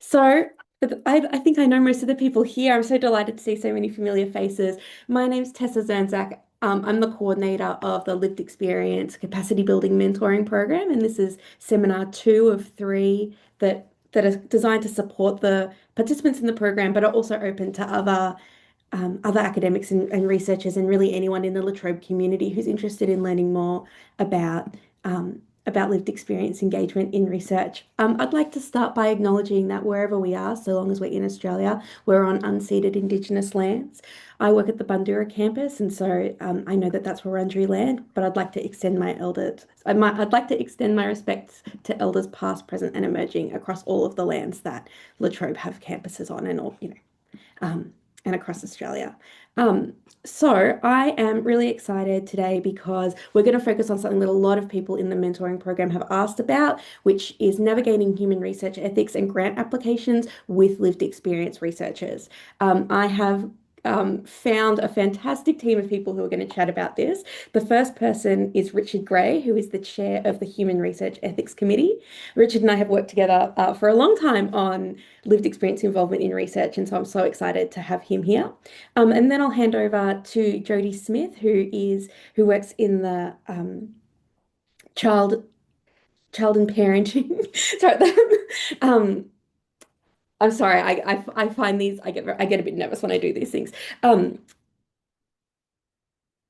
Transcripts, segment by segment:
So I think I know most of the people here. I'm so delighted to see so many familiar faces. My name's Tessa Zanzak. I'm the coordinator of the Lived Experience Capacity Building Mentoring Program, and this is seminar two of three that are designed to support the participants in the program, but are also open to other academics and researchers and really anyone in the La Trobe community who's interested in learning more about about lived experience engagement in research. I'd like to start by acknowledging that wherever we are, so long as we're in Australia, we're on unceded Indigenous lands. I work at the Bundoora campus, and so I know that that's Wurundjeri land. But I'd like to extend my elders. I'd like to extend my respects to elders past, present, and emerging across all of the lands that La Trobe have campuses on, and all and across Australia. Um, so I am really excited today because we're going to focus on something that a lot of people in the mentoring program have asked about, which is navigating human research ethics and grant applications with lived experience researchers. I have found a fantastic team of people who are going to chat about this. The first person is Richard Gray, who is the chair of the Human Research Ethics Committee. Richard and I have worked together for a long time on lived experience involvement in research, and so I'm so excited to have him here. And then I'll hand over to Jodie Smith, who works in the child child and parenting. Sorry, um, I'm sorry. I find these I get a bit nervous when I do these things. Um,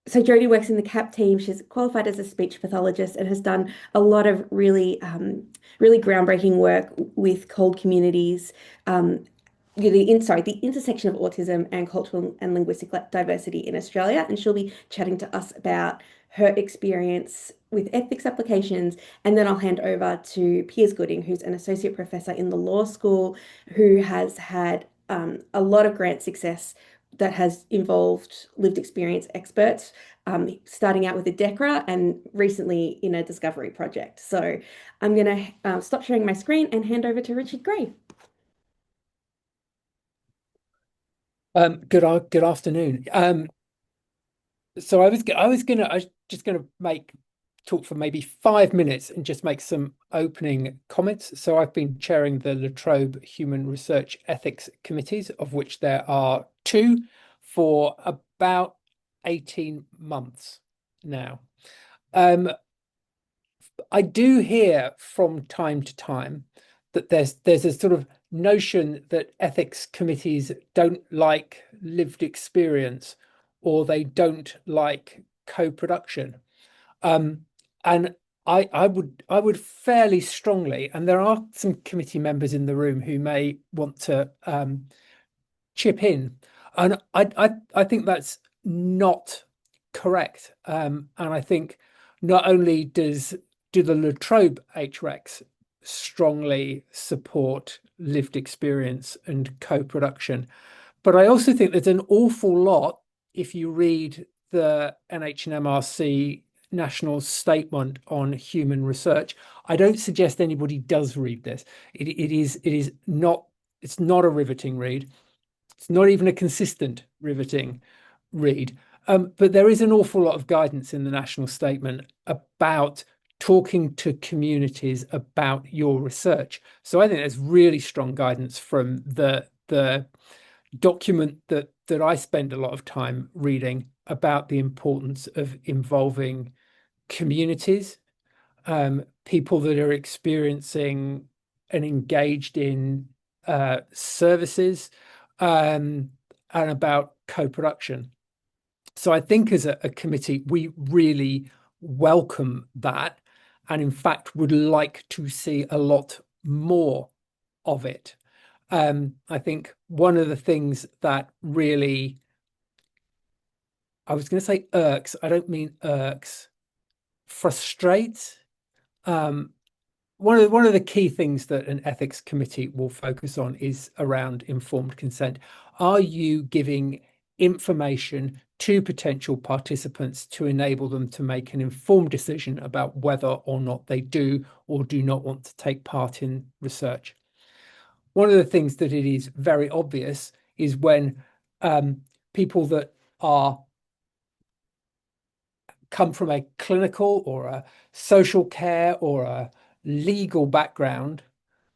so Jodie works in the CAP team. She's qualified as a speech pathologist and has done a lot of really groundbreaking work with cold communities, the intersection of autism and cultural and linguistic diversity in Australia. And she'll be chatting to us about her experience with ethics applications. And then I'll hand over to Piers Gooding, who's an associate professor in the law school, who has had a lot of grant success that has involved lived experience experts, starting out with a DECRA and recently in a discovery project. So I'm going to stop sharing my screen and hand over to Richard Gray. Good afternoon. I was just gonna make talk for maybe 5 minutes and just make some opening comments. So I've been chairing the La Trobe Human Research Ethics Committees, of which there are two, for about 18 months now. Um, I do hear from time to time that there's a sort of notion that ethics committees don't like lived experience or they don't like co-production. Um, and I would fairly strongly, and there are some committee members in the room who may want to chip in, and I think that's not correct. And I think not only do the La Trobe HREX strongly support lived experience and co-production, but I also think there's an awful lot if you read the NHMRC National Statement on Human Research. I don't suggest anybody does read this. It is not, it's not a riveting read. It's not even a consistent riveting read. But there is an awful lot of guidance in the national statement about talking to communities about your research. So I think there's really strong guidance from the document that I spend a lot of time reading about the importance of involving communities, people that are experiencing and engaged in services, and about co-production. So I think as a committee, we really welcome that, and in fact would like to see a lot more of it. I think one of the things that really, I was going to say irks, I don't mean irks, frustrates. Um, one of the key things that an ethics committee will focus on is around informed consent. Are you giving information to potential participants to enable them to make an informed decision about whether or not they do or do not want to take part in research? One of the things that it is very obvious is when people that are come from a clinical or a social care or a legal background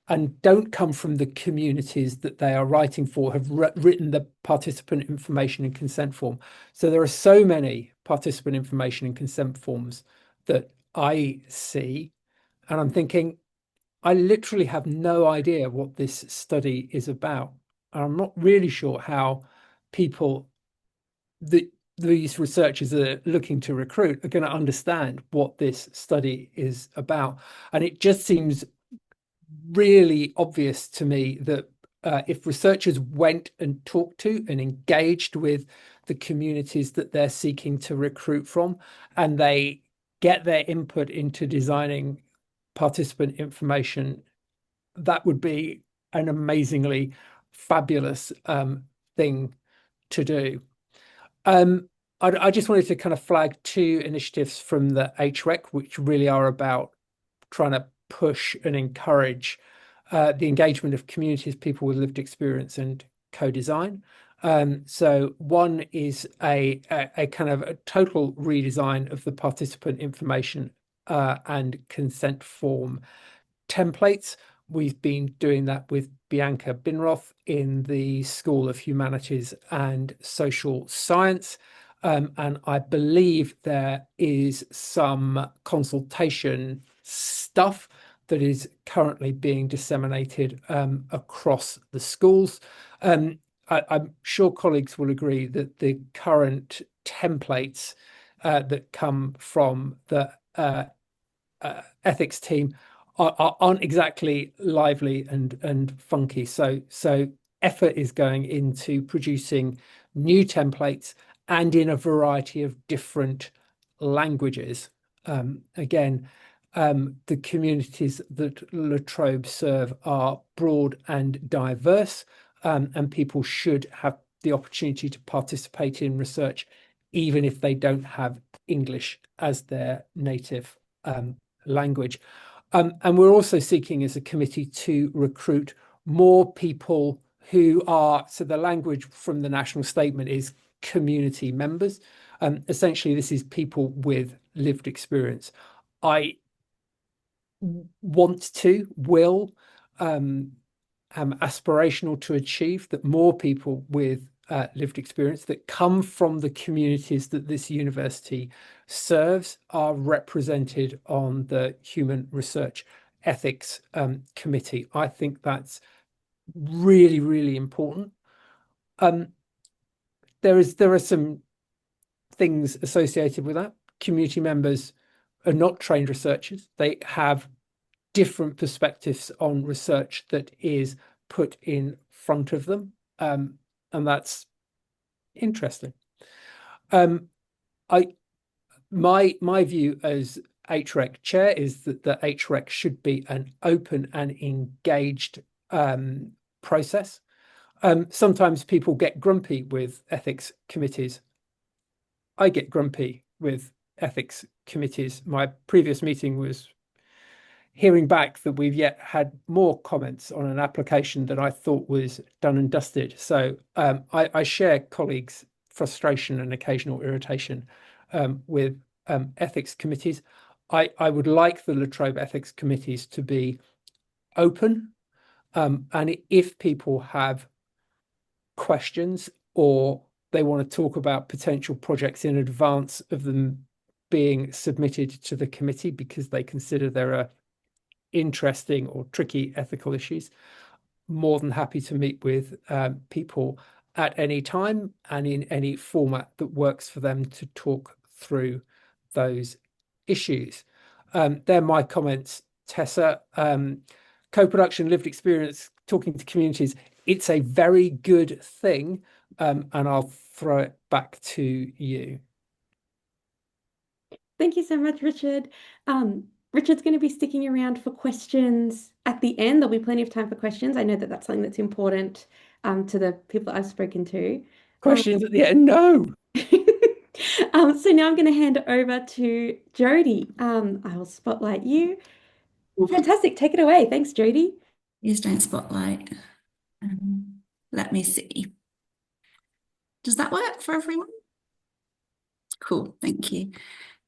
and don't come from the communities that they are writing for, have written the participant information and consent form. So there are so many participant information and consent forms that I see, and I'm thinking, I literally have no idea what this study is about. I'm not really sure how people that these researchers are looking to recruit are going to understand what this study is about. And it just seems really obvious to me that if researchers went and talked to and engaged with the communities that they're seeking to recruit from, and they get their input into designing participant information, that would be an amazingly fabulous thing to do. I just wanted to kind of flag two initiatives from the HREC, which really are about trying to push and encourage the engagement of communities, people with lived experience and co-design. So one is a kind of a total redesign of the participant information and consent form templates. We've been doing that with Bianca Binroth in the School of Humanities and Social Science. And I believe there is some consultation stuff that is currently being disseminated across the schools. I'm sure colleagues will agree that the current templates that come from the ethics team aren't exactly lively and funky. So effort is going into producing new templates and in a variety of different languages. Again, the communities that La Trobe serve are broad and diverse, and people should have the opportunity to participate in research, even if they don't have English as their native language. And we're also seeking as a committee to recruit more people who are, so the language from the national statement is community members. Essentially, this is people with lived experience. I will, am aspirational to achieve that more people with lived experience that come from the communities that this university serves are represented on the Human Research Ethics Committee. I think that's really, really important. Um, there are some things associated with that. Community members are not trained researchers. They have different perspectives on research that is put in front of them. And that's interesting. Um, I my view as HREC chair is that the HREC should be an open and engaged process. Sometimes people get grumpy with ethics committees. I get grumpy with ethics committees. My previous meeting was hearing back that we've yet had more comments on an application that I thought was done and dusted. So I share colleagues' frustration and occasional irritation with ethics committees. I would like the La Trobe ethics committees to be open. And if people have questions or they want to talk about potential projects in advance of them being submitted to the committee because they consider there are interesting or tricky ethical issues, more than happy to meet with people at any time and in any format that works for them to talk through those issues. They're my comments, Tessa. Co-production, lived experience, talking to communities, it's a very good thing. And I'll throw it back to you. Thank you so much, Richard. Richard's going to be sticking around for questions at the end. There'll be plenty of time for questions. I know that that's something that's important to the people that I've spoken to. Um, Questions at the end? No. so now I'm going to hand it over to Jody. I will spotlight you. Fantastic. Take it away. Thanks, Jody. Please don't spotlight. Let me see. Does that work for everyone? Cool, thank you.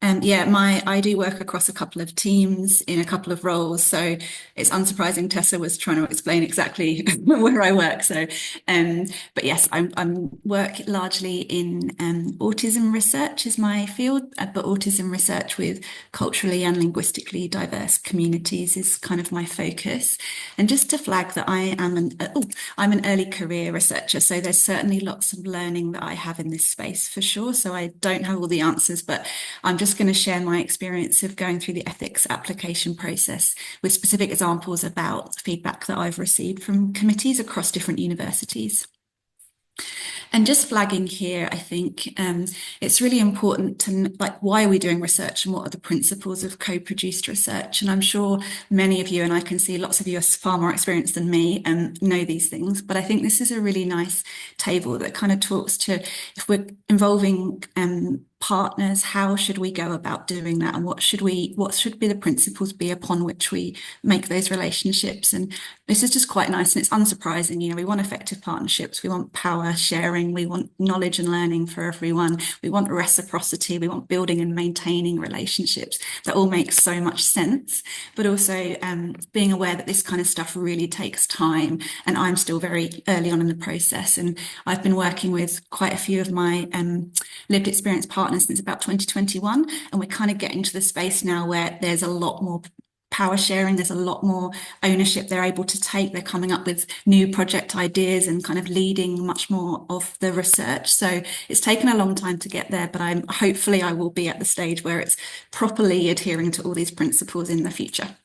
Yeah, I do work across a couple of teams in a couple of roles, so it's unsurprising Tessa was trying to explain exactly where I work. So, but yes, I'm work largely in autism research is my field, but autism research with culturally and linguistically diverse communities is kind of my focus. And just to flag that I'm an early career researcher, so there's certainly lots of learning that I have in this space for sure. So I don't have all the answers, but I'm just going to share my experience of going through the ethics application process with specific examples about feedback that I've received from committees across different universities. And just flagging here, I think it's really important to, like, why are we doing research and what are the principles of co-produced research? And I'm sure many of you, and I can see lots of you are far more experienced than me and know these things, but I think this is a really nice table that kind of talks to, if we're involving partners, how should we go about doing that, and what should be the principles be upon which we make those relationships? And this is just quite nice, and it's unsurprising. You know, we want effective partnerships, we want power sharing, we want knowledge and learning for everyone, we want reciprocity, we want building and maintaining relationships. That all makes so much sense, but also being aware that this kind of stuff really takes time, and I'm still very early on in the process, and I've been working with quite a few of my lived experience partners since about 2021, and we're kind of getting to the space now where there's a lot more power sharing, there's a lot more ownership they're able to take, they're coming up with new project ideas and kind of leading much more of the research. So it's taken a long time to get there, but hopefully I will be at the stage where it's properly adhering to all these principles in the future.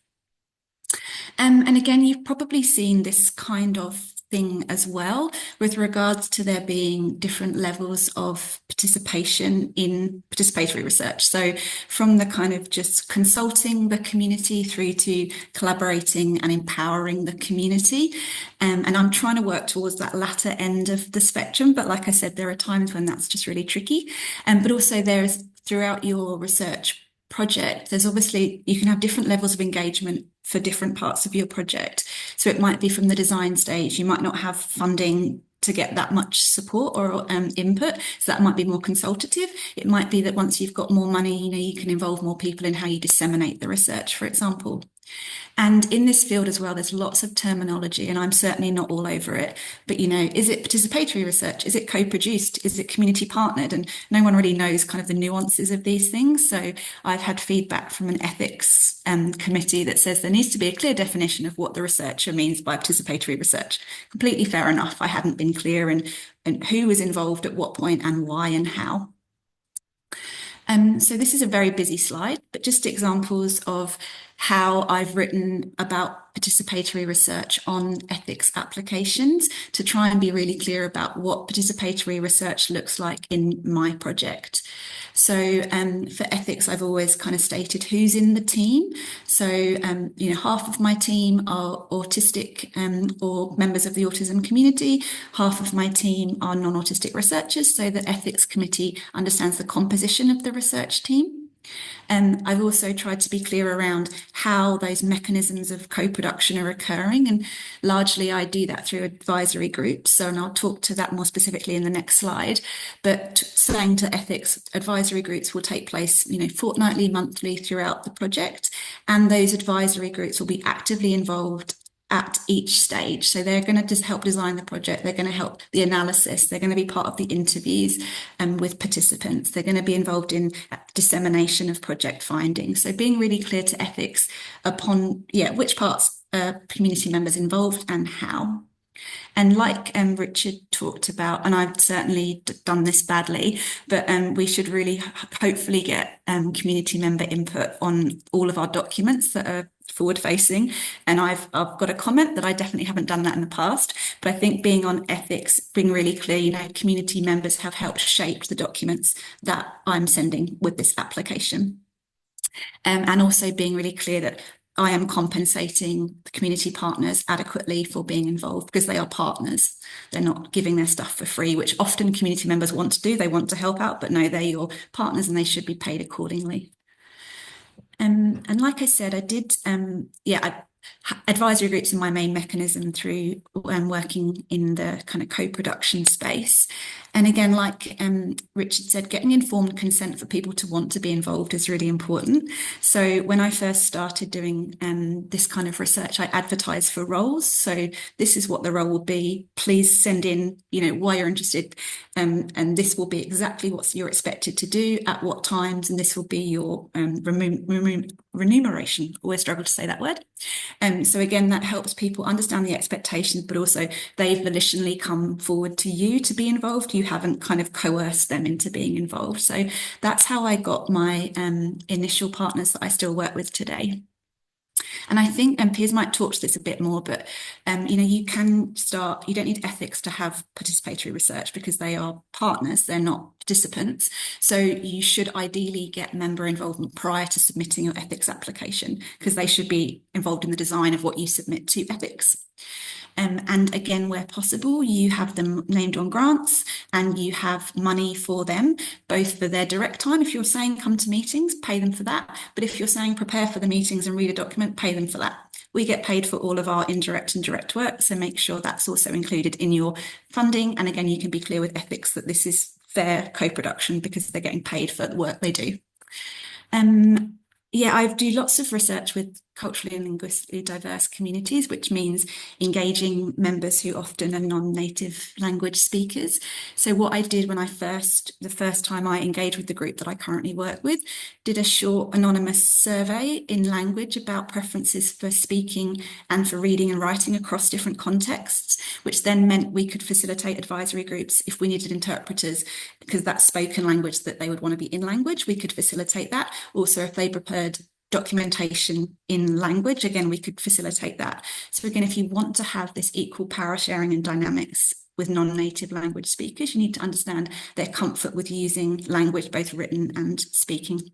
And again, you've probably seen this kind of thing as well with regards to there being different levels of participation in participatory research. So from the kind of just consulting the community through to collaborating and empowering the community. And I'm trying to work towards that latter end of the spectrum. But like I said, there are times when that's just really tricky. But also there's throughout your research project, there's obviously, you can have different levels of engagement for different parts of your project. So it might be from the design stage, you might not have funding to get that much support or input, so that might be more consultative. It might be that once you've got more money, you know, you can involve more people in how you disseminate the research, for example. And in this field as well, there's lots of terminology, and I'm certainly not all over it. But, you know, is it participatory research? Is it co-produced? Is it community partnered? And no one really knows kind of the nuances of these things. So I've had feedback from an ethics committee that says there needs to be a clear definition of what the researcher means by participatory research. Completely fair enough. I hadn't been clear in who was involved at what point and why and how. So this is a very busy slide, but just examples of how I've written about participatory research on ethics applications to try and be really clear about what participatory research looks like in my project. So for ethics, I've always kind of stated who's in the team. So, you know, half of my team are autistic or members of the autism community. Half of my team are non-autistic researchers. So the ethics committee understands the composition of the research team. And I've also tried to be clear around how those mechanisms of co-production are occurring. And largely I do that through advisory groups. So, and I'll talk to that more specifically in the next slide. But saying to ethics, advisory groups will take place, you know, fortnightly, monthly throughout the project. And those advisory groups will be actively involved at each stage. So they're going to just help design the project. They're going to help the analysis. They're going to be part of the interviews with participants. They're going to be involved in dissemination of project findings. So being really clear to ethics upon, which parts community members involved and how. And like Richard talked about, and I've certainly done this badly, but we should really hopefully get community member input on all of our documents that are forward facing. And I've got a comment that I definitely haven't done that in the past, but I think being on ethics, being really clear, you know, community members have helped shape the documents that I'm sending with this application. And also being really clear that I am compensating the community partners adequately for being involved because they are partners. They're not giving their stuff for free, which often community members want to do. They want to help out, but no, they're your partners and they should be paid accordingly. And like I said, I did, advisory groups are my main mechanism through working in the kind of co-production space. And again, like Richard said, getting informed consent for people to want to be involved is really important. So when I first started doing this kind of research, I advertised for roles. So this is what the role will be. Please send in, why you're interested. And this will be exactly what you're expected to do at what times. And this will be your remuneration. Always struggle to say that word. So again, that helps people understand the expectations, but also they've volitionally come forward to you to be involved. You haven't kind of coerced them into being involved. So that's how I got my initial partners that I still work with today. And I think, and Piers might talk to this a bit more, but you can start, you don't need ethics to have participatory research because they are partners, they're not participants. So you should ideally get member involvement prior to submitting your ethics application, because they should be involved in the design of what you submit to ethics. And again, where possible, you have them named on grants and you have money for them, both for their direct time. If you're saying come to meetings, pay them for that. But if you're saying prepare for the meetings and read a document, pay them for that. We get paid for all of our indirect and direct work, so make sure that's also included in your funding. And again, you can be clear with ethics that this is fair co-production because they're getting paid for the work they do. I do lots of research with culturally and linguistically diverse communities, which means engaging members who often are non-native language speakers. So what I did when the first time I engaged with the group that I currently work with, did a short anonymous survey in language about preferences for speaking and for reading and writing across different contexts, which then meant we could facilitate advisory groups if we needed interpreters, because that's spoken language that they would want to be in language, we could facilitate that. Also, if they preferred documentation in language, again, we could facilitate that. So again, if you want to have this equal power sharing and dynamics with non-native language speakers, you need to understand their comfort with using language, both written and speaking.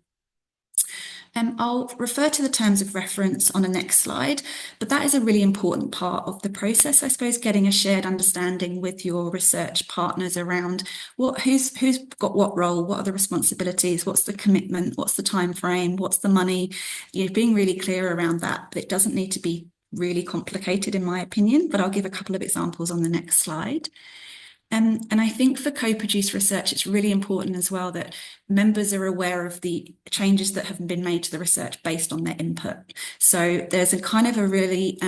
I'll refer to the terms of reference on the next slide, but that is a really important part of the process, I suppose, getting a shared understanding with your research partners around who's got what role, what are the responsibilities, what's the commitment, what's the time frame, what's the money, being really clear around that. But it doesn't need to be really complicated, in my opinion, but I'll give a couple of examples on the next slide. And I think for co-produced research, it's really important as well that members are aware of the changes that have been made to the research based on their input. So there's a kind of a really,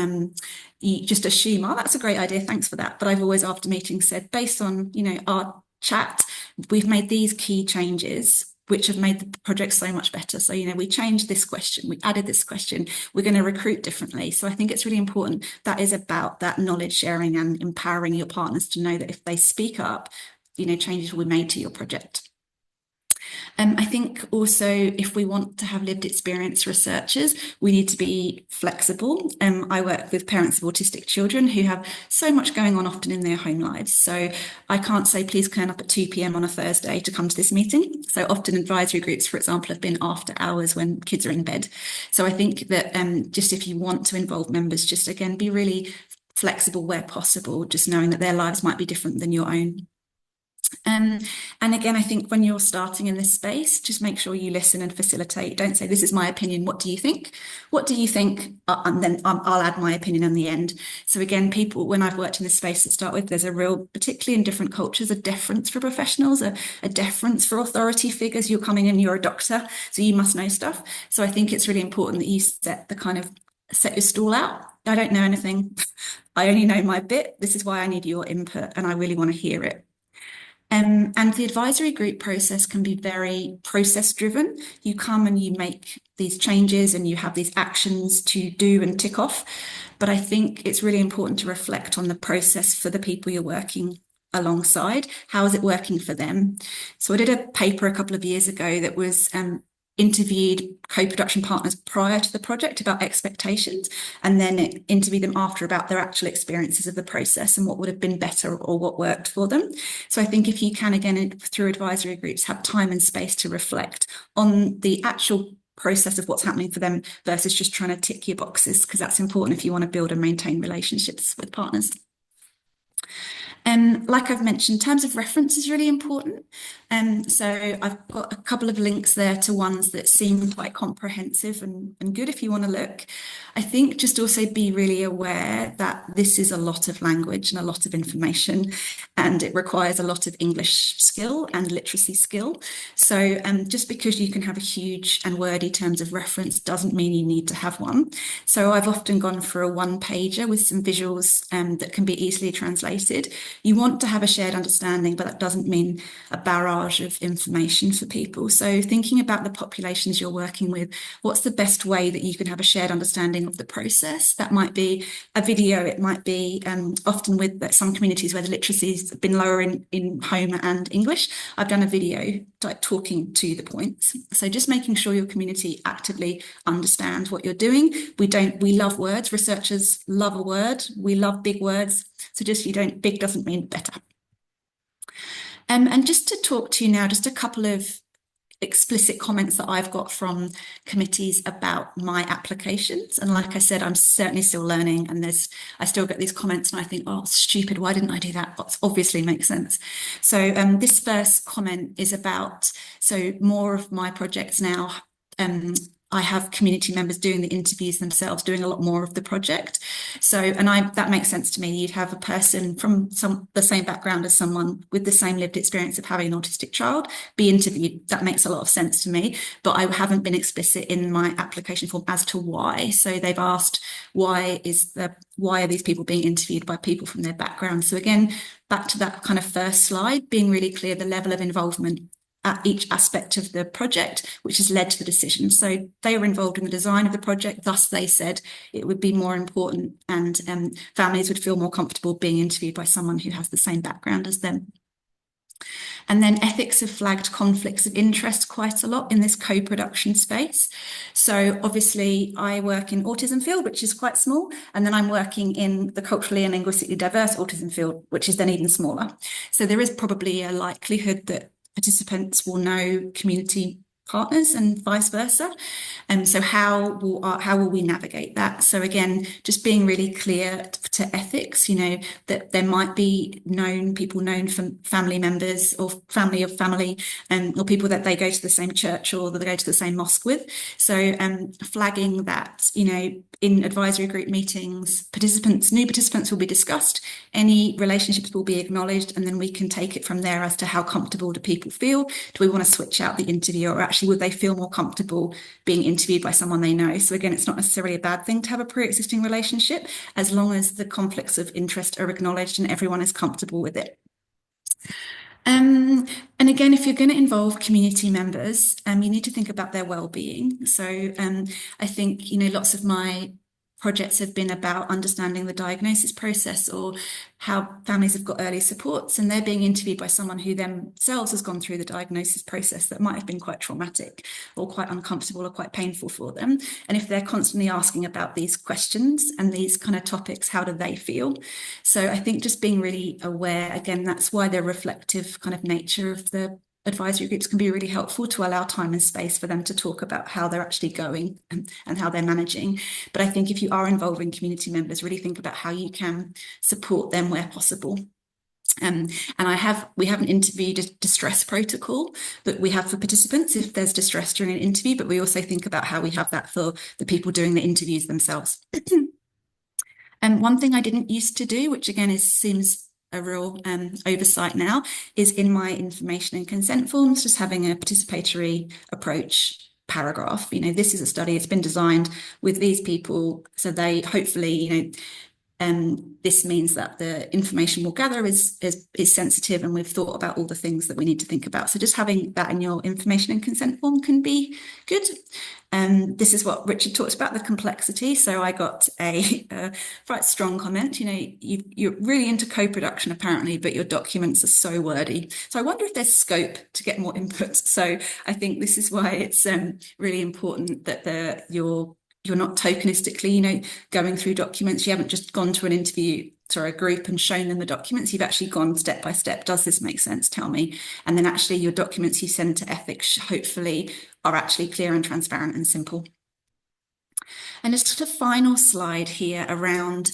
you just assume, oh, that's a great idea, thanks for that. But I've always after meetings said, based on, our chat, we've made these key changes which have made the project so much better. So, we changed this question, we added this question, we're going to recruit differently. So I think it's really important that is about that knowledge sharing and empowering your partners to know that if they speak up, changes will be made to your project. I think also if we want to have lived experience researchers, we need to be flexible. I work with parents of autistic children who have so much going on often in their home lives. So I can't say, please turn up at 2 p.m. on a Thursday to come to this meeting. So often advisory groups, for example, have been after hours when kids are in bed. So I think that just if you want to involve members, just again, be really flexible where possible, just knowing that their lives might be different than your own. And again, I think when you're starting in this space, just make sure you listen and facilitate. Don't say, this is my opinion, what do you think? What do you think? And then I'll add my opinion in the end. So again, people, when I've worked in this space to start with, there's a real, particularly in different cultures, a deference for professionals, a deference for authority figures. You're coming in, you're a doctor, so you must know stuff. So I think it's really important that you set your stall out. I don't know anything. I only know my bit. This is why I need your input and I really want to hear it. And the advisory group process can be very process driven. You come and you make these changes and you have these actions to do and tick off. But I think it's really important to reflect on the process for the people you're working alongside. How is it working for them? So I did a paper a couple of years ago that was interviewed co-production partners prior to the project about expectations, and then interviewed them after about their actual experiences of the process and what would have been better or what worked for them. So I think if you can, again, through advisory groups, have time and space to reflect on the actual process of what's happening for them versus just trying to tick your boxes, because that's important if you want to build and maintain relationships with partners. Like I've mentioned, in terms of reference is really important. So I've got a couple of links there to ones that seem quite comprehensive and good if you want to look. I think just also be really aware that this is a lot of language and a lot of information, and it requires a lot of English skill and literacy skill. So just because you can have a huge and wordy terms of reference doesn't mean you need to have one. So I've often gone for a one-pager with some visuals that can be easily translated. You want to have a shared understanding, but that doesn't mean a barrage of information for people. So thinking about the populations you're working with, what's the best way that you can have a shared understanding of the process? That might be a video, it might be often with some communities where the literacy's been lower in home and English. I've done a video like talking to the points. So just making sure your community actively understands what you're doing. We love words, researchers love a word, we love big words. So just big doesn't mean better. And just to talk to you now, just a couple of explicit comments that I've got from committees about my applications. And like I said, I'm certainly still learning, and I still get these comments and I think, oh, stupid, why didn't I do that? That obviously makes sense. So this first comment is about, so more of my projects now, I have community members doing the interviews themselves, doing a lot more of the project. So, that makes sense to me. You'd have a person from the same background as someone with the same lived experience of having an autistic child be interviewed. That makes a lot of sense to me, but I haven't been explicit in my application form as to why. So they've asked, why are these people being interviewed by people from their background? So again, back to that kind of first slide, being really clear the level of involvement at each aspect of the project, which has led to the decision. So they were involved in the design of the project, thus they said it would be more important and families would feel more comfortable being interviewed by someone who has the same background as them. And then ethics have flagged conflicts of interest quite a lot in this co-production space. So obviously I work in autism field, which is quite small, and then I'm working in the culturally and linguistically diverse autism field, which is then even smaller. So there is probably a likelihood that participants will know community partners and vice versa. And so how will we navigate that? So again, just being really clear to ethics, that there might be people known from family members or family of family, or people that they go to the same church or that they go to the same mosque with. So flagging that, in advisory group meetings, new participants will be discussed, any relationships will be acknowledged, and then we can take it from there as to how comfortable do people feel. Do we want to switch out the interview, or actually would they feel more comfortable being interviewed by someone they know? So again, it's not necessarily a bad thing to have a pre-existing relationship, as long as the conflicts of interest are acknowledged and everyone is comfortable with it. And again, if you're going to involve community members, you need to think about their well-being. So I think, lots of my projects have been about understanding the diagnosis process or how families have got early supports, and they're being interviewed by someone who themselves has gone through the diagnosis process that might have been quite traumatic or quite uncomfortable or quite painful for them. And if they're constantly asking about these questions and these kind of topics, how do they feel? So I think just being really aware, again, that's why the reflective kind of nature of the advisory groups can be really helpful to allow time and space for them to talk about how they're actually going and how they're managing. But I think if you are involving community members, really think about how you can support them where possible. And we have an interview distress protocol that we have for participants if there's distress during an interview, but we also think about how we have that for the people doing the interviews themselves. And one thing I didn't used to do, which again seems a real oversight now, is in my information and consent forms, just having a participatory approach paragraph. This is a study, it's been designed with these people, so they hopefully, this means that the information we'll gather is sensitive, and we've thought about all the things that we need to think about. So just having that in your information and consent form can be good. This is what Richard talks about, the complexity. So I got a quite strong comment. You're really into co-production apparently, but your documents are so wordy. So I wonder if there's scope to get more input. So I think this is why it's really important that you're not tokenistically, going through documents. You haven't just gone to an interview or a group and shown them the documents. You've actually gone step by step. Does this make sense? Tell me. And then actually your documents you send to ethics hopefully are actually clear and transparent and simple. And just a final slide here around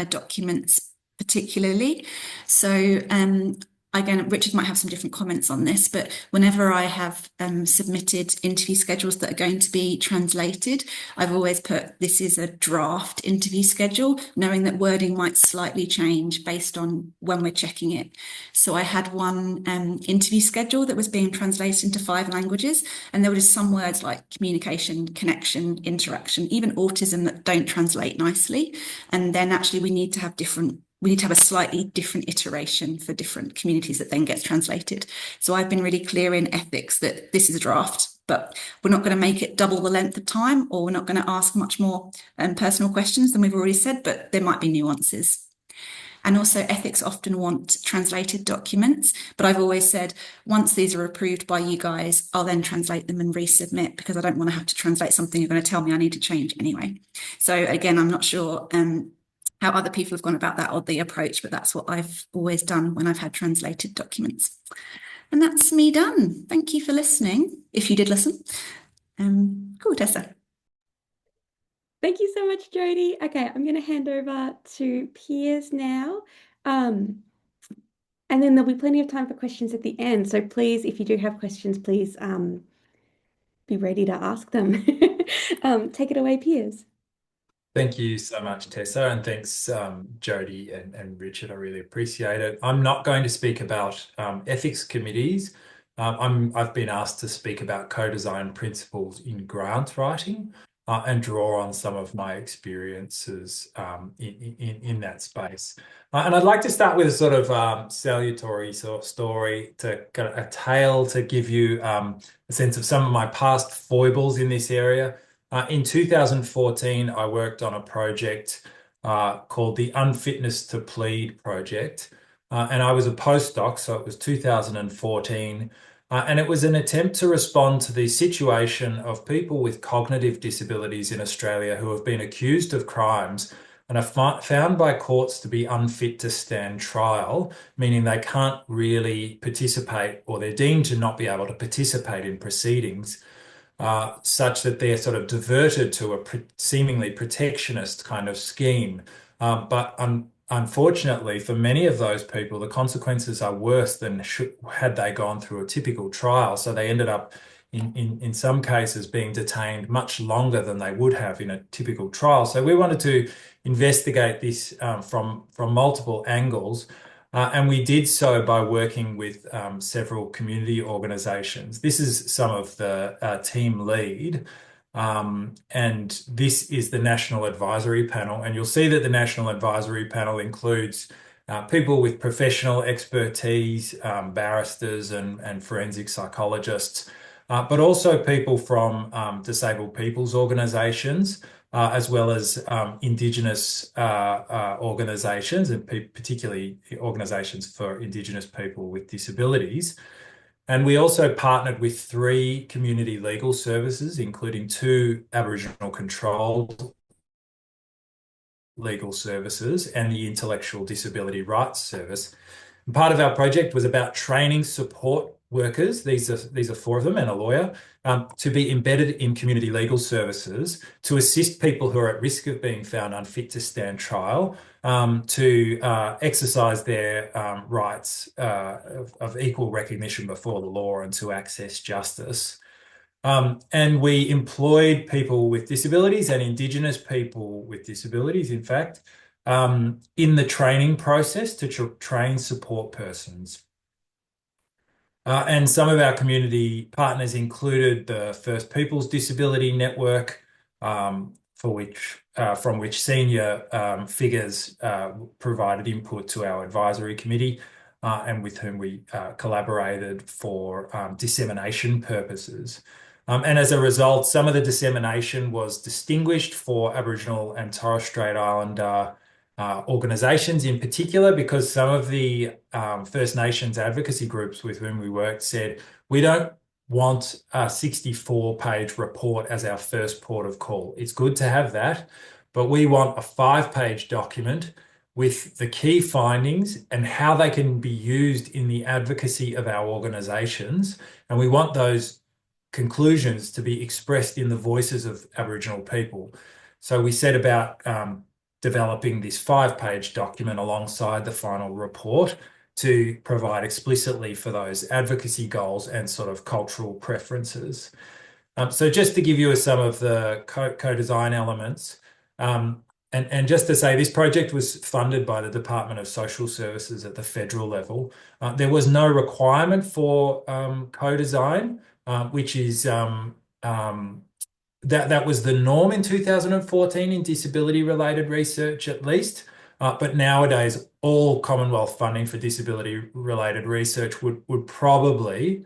documents particularly. So again, Richard might have some different comments on this, but whenever I have submitted interview schedules that are going to be translated, I've always put this is a draft interview schedule, knowing that wording might slightly change based on when we're checking it. So I had one interview schedule that was being translated into 5 languages, and there were just some words like communication, connection, interaction, even autism that don't translate nicely. And then actually we need to have a slightly different iteration for different communities that then gets translated. So I've been really clear in ethics that this is a draft, but we're not going to make it double the length of time, or we're not going to ask much more personal questions than we've already said, but there might be nuances. And also ethics often want translated documents, but I've always said, once these are approved by you guys, I'll then translate them and resubmit, because I don't want to have to translate something you're going to tell me I need to change anyway. So again, I'm not sure how other people have gone about that or the approach, but that's what I've always done when I've had translated documents. And that's me done. Thank you for listening, if you did listen. Cool, Tessa. Thank you so much, Jodie. Okay, I'm going to hand over to Piers now. And then there'll be plenty of time for questions at the end. So please, if you do have questions, please be ready to ask them. Take it away, Piers. Thank you so much, Tessa, and thanks, Jodie and Richard. I really appreciate it. I'm not going to speak about ethics committees. I've been asked to speak about co-design principles in grant writing and draw on some of my experiences in that space. And I'd like to start with a sort of salutary sort of story, to kind of a tale to give you a sense of some of my past foibles in this area. In 2014, I worked on a project called the Unfitness to Plead project, and I was a postdoc, so it was 2014, and it was an attempt to respond to the situation of people with cognitive disabilities in Australia who have been accused of crimes and are found by courts to be unfit to stand trial, meaning they can't really participate, or they're deemed to not be able to participate in proceedings. Such that they're sort of diverted to a seemingly protectionist kind of scheme. But unfortunately, for many of those people, the consequences are worse than had they gone through a typical trial. So they ended up, in some cases, being detained much longer than they would have in a typical trial. So we wanted to investigate this from multiple angles. And we did so by working with several community organisations. This is some of the team lead, and this is the National Advisory Panel. And you'll see that the National Advisory Panel includes people with professional expertise, barristers and forensic psychologists, but also people from disabled people's organisations, as well as Indigenous organisations, and particularly organisations for Indigenous people with disabilities. And we also partnered with 3 community legal services, including 2 Aboriginal controlled legal services and the Intellectual Disability Rights Service. And part of our project was about training support workers, these are 4 of them, and a lawyer, to be embedded in community legal services to assist people who are at risk of being found unfit to stand trial, to exercise their rights of equal recognition before the law and to access justice. And we employed people with disabilities and Indigenous people with disabilities, in fact, in the training process to train support persons. And some of our community partners included the First Peoples Disability Network, from which senior figures provided input to our advisory committee, and with whom we collaborated for dissemination purposes. And as a result, some of the dissemination was distinguished for Aboriginal and Torres Strait Islander organisations in particular, because some of the First Nations advocacy groups with whom we worked said, we don't want a 64-page report as our first port of call. It's good to have that, but we want a 5-page document with the key findings and how they can be used in the advocacy of our organisations. And we want those conclusions to be expressed in the voices of Aboriginal people. So we set about developing this 5-page document alongside the final report to provide explicitly for those advocacy goals and sort of cultural preferences. So just to give you some of the co-design elements, and just to say this project was funded by the Department of Social Services at the federal level. There was no requirement for co-design, which is that was the norm in 2014 in disability-related research, at least. But nowadays, all Commonwealth funding for disability-related research would probably,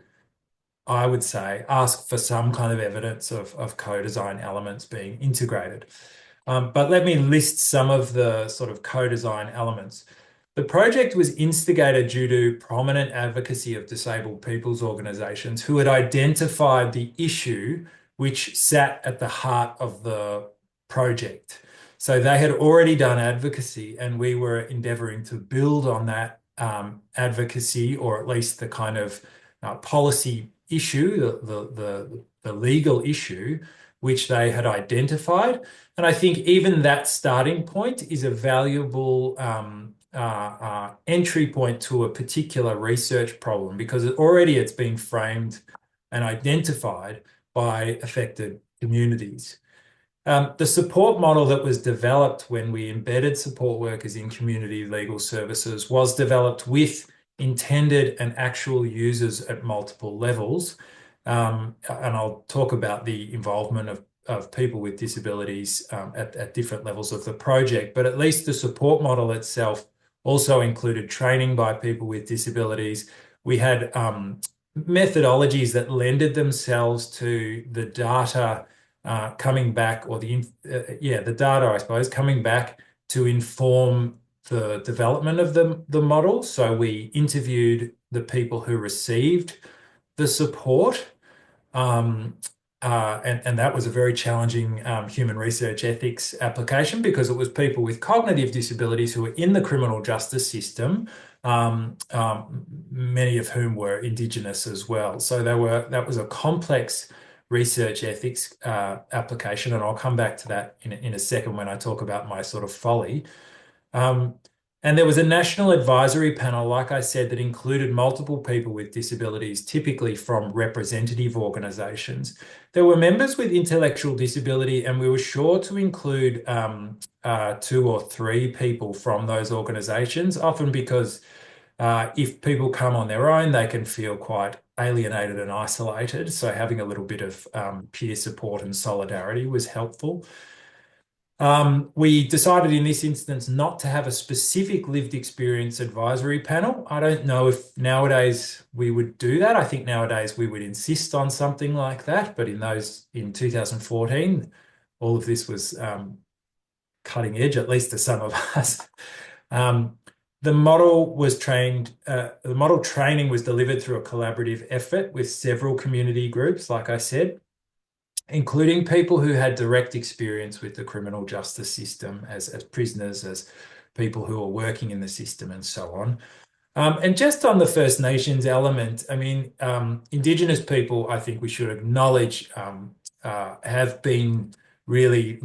I would say, ask for some kind of evidence of co-design elements being integrated. But let me list some of the sort of co-design elements. The project was instigated due to prominent advocacy of disabled people's organisations who had identified the issue which sat at the heart of the project. So they had already done advocacy, and we were endeavouring to build on that advocacy, or at least the kind of policy issue, the legal issue, which they had identified. And I think even that starting point is a valuable entry point to a particular research problem, because already it's been framed and identified by affected communities. The support model that was developed when we embedded support workers in community legal services was developed with intended and actual users at multiple levels. And I'll talk about the involvement of people with disabilities at different levels of the project, but at least the support model itself also included training by people with disabilities. We had methodologies that lended themselves to the data coming back, or the data, I suppose, coming back to inform the development of the model. So we interviewed the people who received the support, and that was a very challenging human research ethics application, because it was people with cognitive disabilities who were in the criminal justice system, many of whom were Indigenous as well. So that was a complex research ethics application, and I'll come back to that in a second when I talk about my sort of folly. And there was a national advisory panel, like I said, that included multiple people with disabilities, typically from representative organisations. There were members with intellectual disability, and we were sure to include 2 or 3 people from those organisations, often because if people come on their own, they can feel quite alienated and isolated. So having a little bit of peer support and solidarity was helpful. We decided in this instance not to have a specific lived experience advisory panel. I don't know if nowadays we would do that. I think nowadays we would insist on something like that. But in 2014, all of this was cutting edge, at least to some of us. The model training was delivered through a collaborative effort with several community groups, like I said, including people who had direct experience with the criminal justice system as prisoners, as people who are working in the system, and so on. And just on the First Nations element, I mean, Indigenous people, I think we should acknowledge, have been really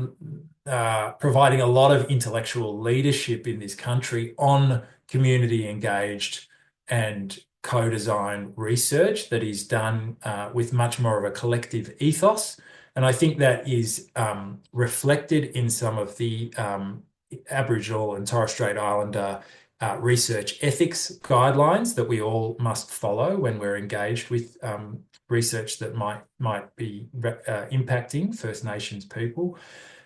providing a lot of intellectual leadership in this country on community engaged and co-design research that is done with much more of a collective ethos. And I think that is reflected in some of the Aboriginal and Torres Strait Islander research ethics guidelines that we all must follow when we're engaged with research that might be impacting First Nations people.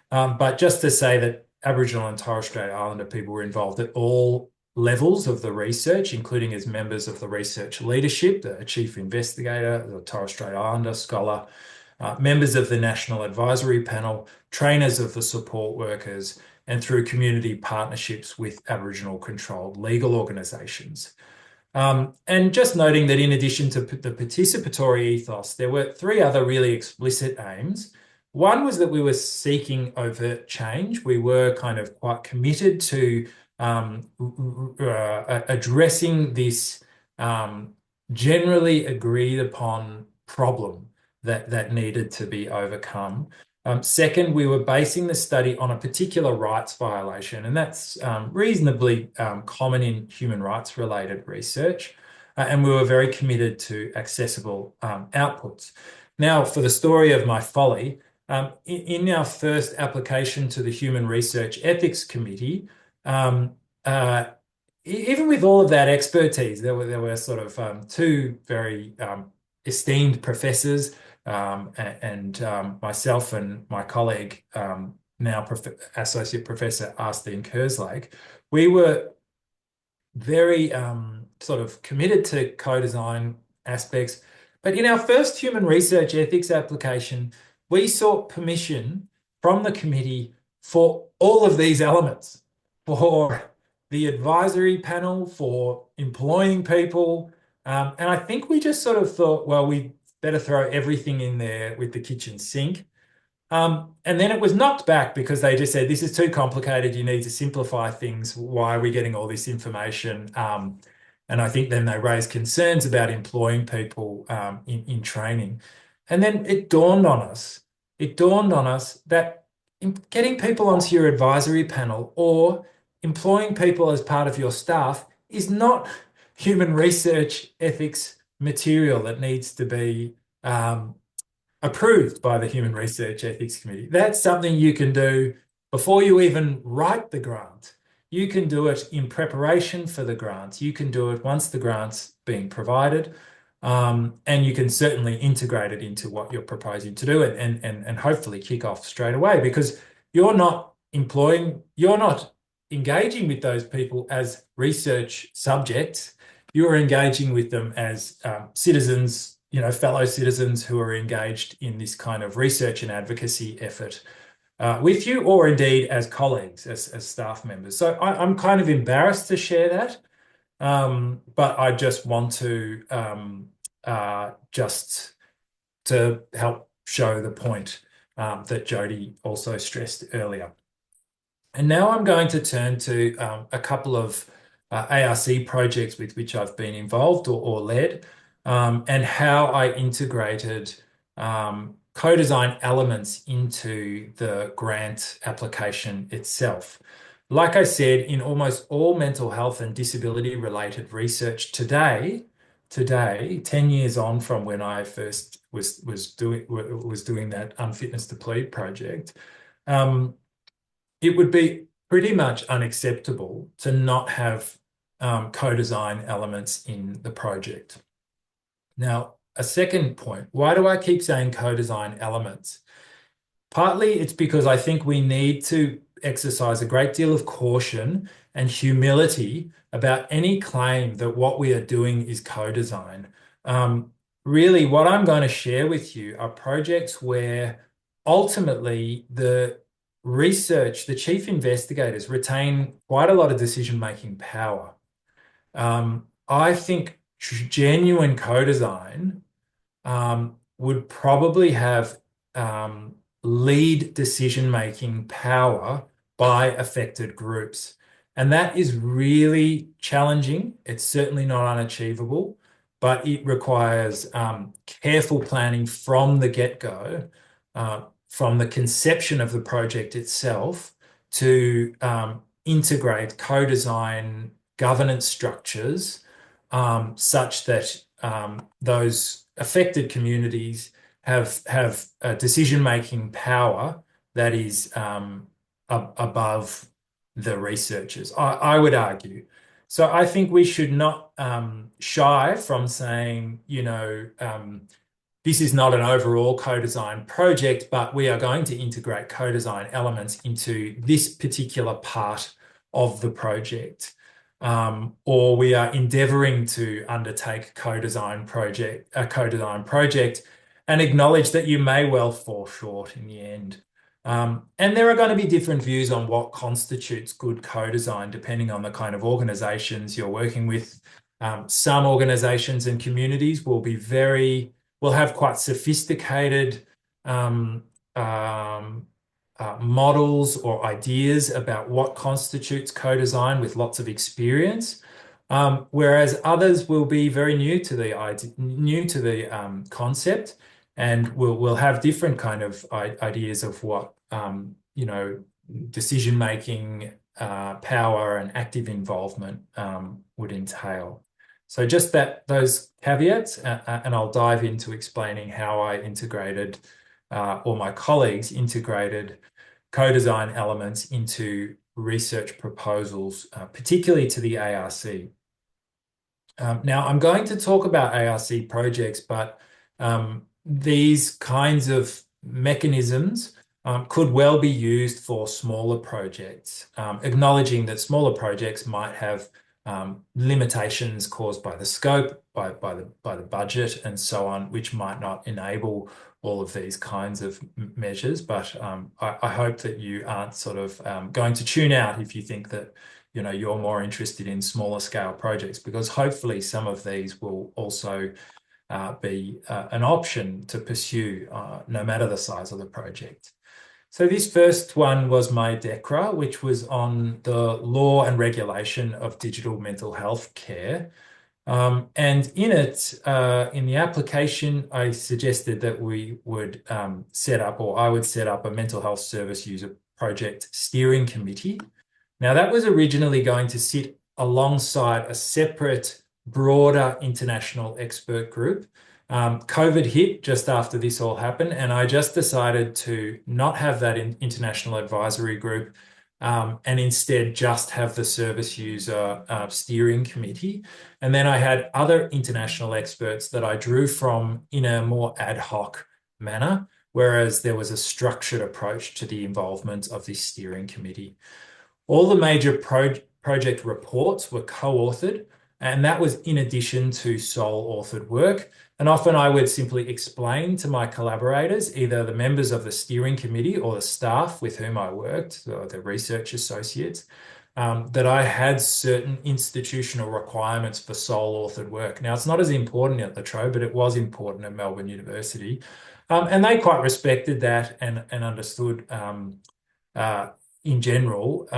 But just to say that Aboriginal and Torres Strait Islander people were involved at all levels of the research, including as members of the research leadership, the chief investigator, the Torres Strait Islander scholar, members of the National Advisory Panel, trainers of the support workers, and through community partnerships with Aboriginal controlled legal organisations. And just noting that in addition to the participatory ethos, there were 3 other really explicit aims. One was that we were seeking overt change. We were kind of quite committed to addressing this generally agreed upon problem that needed to be overcome. Second, we were basing the study on a particular rights violation, and that's reasonably common in human rights related research. And we were very committed to accessible outputs. Now, for the story of my folly, in our first application to the Human Research Ethics Committee, even with all of that expertise, there were sort of two very esteemed professors, and myself and my colleague, now Associate Professor Arstine Kerslake. We were very sort of committed to co-design aspects. But in our first human research ethics application, we sought permission from the committee for all of these elements, for the advisory panel, for employing people. And I think we just sort of thought, well, we better throw everything in there with the kitchen sink. And then it was knocked back because they just said, this is too complicated. You need to simplify things. Why are we getting all this information? And I think then they raised concerns about employing people in training. And then it dawned on us that getting people onto your advisory panel or employing people as part of your staff is not human research ethics material that needs to be approved by the Human Research Ethics Committee. That's something you can do before you even write the grant. You can do it in preparation for the grant. You can do it once the grant's being provided, and you can certainly integrate it into what you're proposing to do and hopefully kick off straight away, because you're not engaging with those people as research subjects. You're engaging with them as citizens, fellow citizens who are engaged in this kind of research and advocacy effort with you, or indeed as colleagues, as staff members. So I'm kind of embarrassed to share that, but I just want to just to help show the point that Jody also stressed earlier. And now I'm going to turn to a couple of ARC projects with which I've been involved or led, and how I integrated co-design elements into the grant application itself. Like I said, in almost all mental health and disability related research today, 10 years on from when I first was doing that unfitness to plead project, it would be pretty much unacceptable to not have co-design elements in the project. Now, a second point, why do I keep saying co-design elements? Partly it's because I think we need to exercise a great deal of caution and humility about any claim that what we are doing is co-design. Really, what I'm going to share with you are projects where ultimately the chief investigators retain quite a lot of decision-making power. I think genuine co-design would probably have lead decision-making power by affected groups. And that is really challenging. It's certainly not unachievable, but it requires careful planning from the get-go, from the conception of the project itself, to integrate co-design governance structures such that those affected communities have a decision-making power that is above the researchers, I would argue. So I think we should not shy from saying, this is not an overall co-design project, but we are going to integrate co-design elements into this particular part of the project. Or we are endeavoring to undertake a co-design project and acknowledge that you may well fall short in the end. And there are going to be different views on what constitutes good co-design, depending on the kind of organizations you're working with. Some organizations and communities will have quite sophisticated models or ideas about what constitutes co-design with lots of experience, whereas others will be very new to the concept and we'll have different kind of ideas of what decision making, power, and active involvement would entail. So just those caveats, and I'll dive into explaining how I integrated, or my colleagues integrated, co-design elements into research proposals, particularly to the ARC. Now, I'm going to talk about ARC projects, but these kinds of mechanisms could well be used for smaller projects, acknowledging that smaller projects might have limitations caused by the scope, by the budget, and so on, which might not enable all of these kinds of measures. But I hope that you aren't sort of going to tune out if you think that you're more interested in smaller scale projects, because hopefully some of these will also be an option to pursue, no matter the size of the project. So this first one was my DECRA, which was on the law and regulation of digital mental health care. And in it, in the application, I suggested that we would set up, or I would set up, a mental health service user project steering committee. Now, that was originally going to sit alongside a separate, broader international expert group. COVID hit just after this all happened, and I just decided to not have that international advisory group, and instead just have the service user steering committee. And then I had other international experts that I drew from in a more ad hoc manner, whereas there was a structured approach to the involvement of this steering committee. All the major project reports were co-authored, and that was in addition to sole authored work. And often I would simply explain to my collaborators, either the members of the steering committee or the staff with whom I worked, or the research associates, that I had certain institutional requirements for sole authored work. Now, it's not as important at La Trobe, but it was important at Melbourne University. And they quite respected that and understood in general.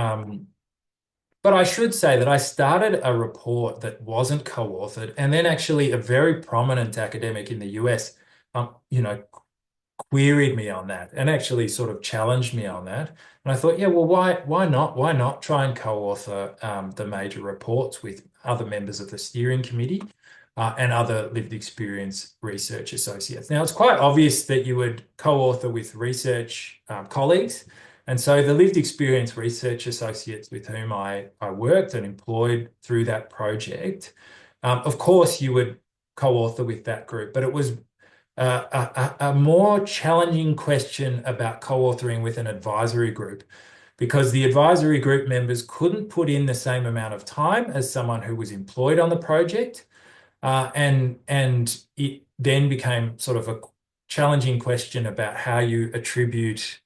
But I should say that I started a report that wasn't co-authored, and then actually a very prominent academic in the US, queried me on that and actually sort of challenged me on that. And I thought, yeah, well, why not? Why not try and co-author the major reports with other members of the steering committee and other lived experience research associates? Now, it's quite obvious that you would co-author with research colleagues. And so the lived experience research associates with whom I worked and employed through that project, of course, you would co-author with that group, but it was a more challenging question about co-authoring with an advisory group, because the advisory group members couldn't put in the same amount of time as someone who was employed on the project. And it then became sort of a challenging question about how you attribute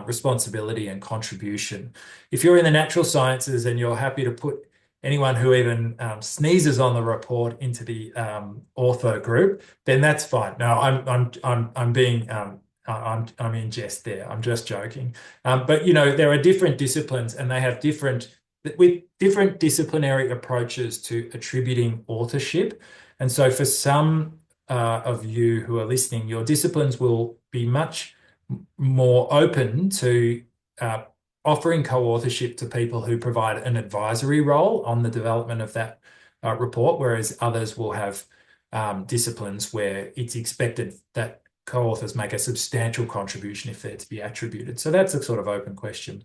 responsibility and contribution. If you're in the natural sciences and you're happy to put anyone who even sneezes on the report into the author group, then that's fine. No, I'm being I'm in jest there. I'm just joking. But there are different disciplines, and they have different disciplinary approaches to attributing authorship. And so for some of you who are listening, your disciplines will be much more open to offering co-authorship to people who provide an advisory role on the development of that report, whereas others will have disciplines where it's expected that co-authors make a substantial contribution if they're to be attributed. So that's a sort of open question.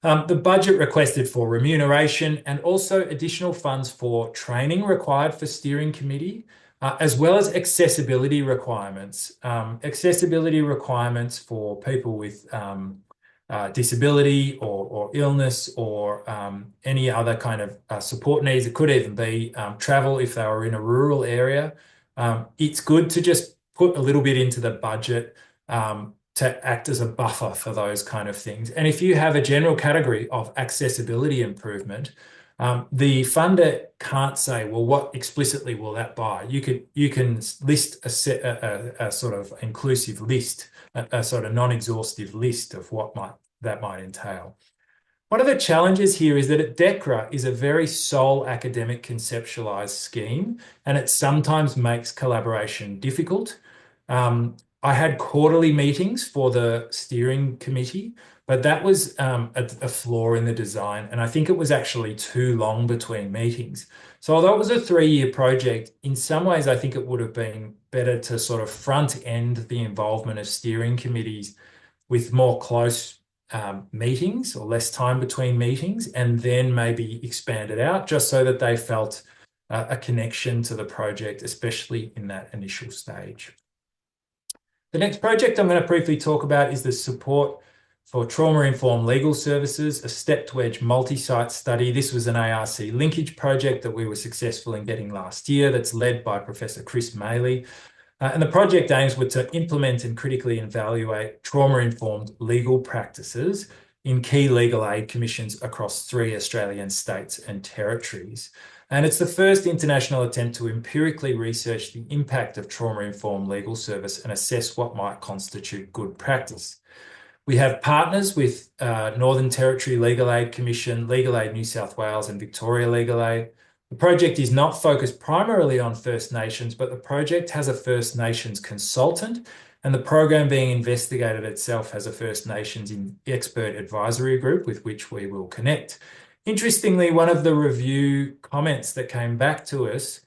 The budget requested for remuneration and also additional funds for training required for steering committee, as well as accessibility requirements. Accessibility requirements for people with disability or illness or any other kind of support needs. It could even be travel if they were in a rural area. It's good to just put a little bit into the budget to act as a buffer for those kind of things. And if you have a general category of accessibility improvement, the funder can't say, well, what explicitly will that buy? You can list a sort of inclusive list, a sort of non-exhaustive list of what that might entail. One of the challenges here is that DECRA is a very sole academic conceptualized scheme, and it sometimes makes collaboration difficult. I had quarterly meetings for the steering committee, but that was a flaw in the design. And I think it was actually too long between meetings. So although it was a 3-year project, in some ways, I think it would have been better to sort of front end the involvement of steering committees with more close meetings or less time between meetings, and then maybe expand it out just so that they felt a connection to the project, especially in that initial stage. The next project I'm going to briefly talk about is the support for trauma-informed legal services, a stepped wedge multi-site study. This was an ARC linkage project that we were successful in getting last year that's led by Professor Chris Maley. And the project aims were to implement and critically evaluate trauma-informed legal practices in key legal aid commissions across 3 Australian states and territories. And it's the first international attempt to empirically research the impact of trauma-informed legal service and assess what might constitute good practice. We have partners with Northern Territory Legal Aid Commission, Legal Aid New South Wales and Victoria Legal Aid. The project is not focused primarily on First Nations, but the project has a First Nations consultant, and the program being investigated itself has a First Nations expert advisory group with which we will connect. Interestingly, one of the review comments that came back to us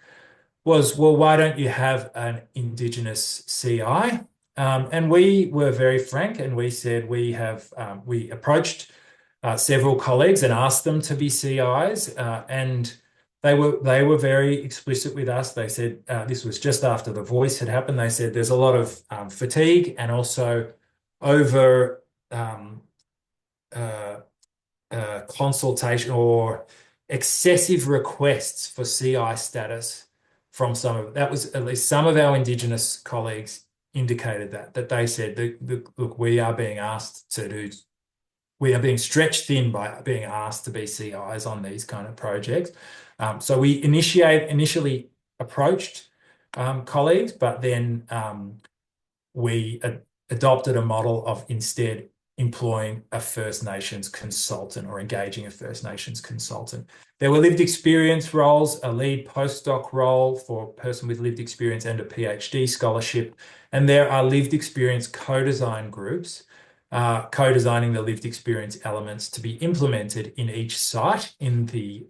was, well, why don't you have an Indigenous CI? And we were very frank, and we said we approached several colleagues and asked them to be CIs, and they were very explicit with us. They said this was just after the Voice had happened. They said there's a lot of fatigue and also over consultation or excessive requests for CI status from that was at least some of our Indigenous colleagues indicated that they said look, we are being stretched thin by being asked to be CIs on these kind of projects. So we initially approached colleagues, but then we adopted a model of instead employing a First Nations consultant or engaging a First Nations consultant. There were lived experience roles, a lead postdoc role for a person with lived experience and a PhD scholarship, and there are lived experience co-design groups co-designing the lived experience elements to be implemented in each site in the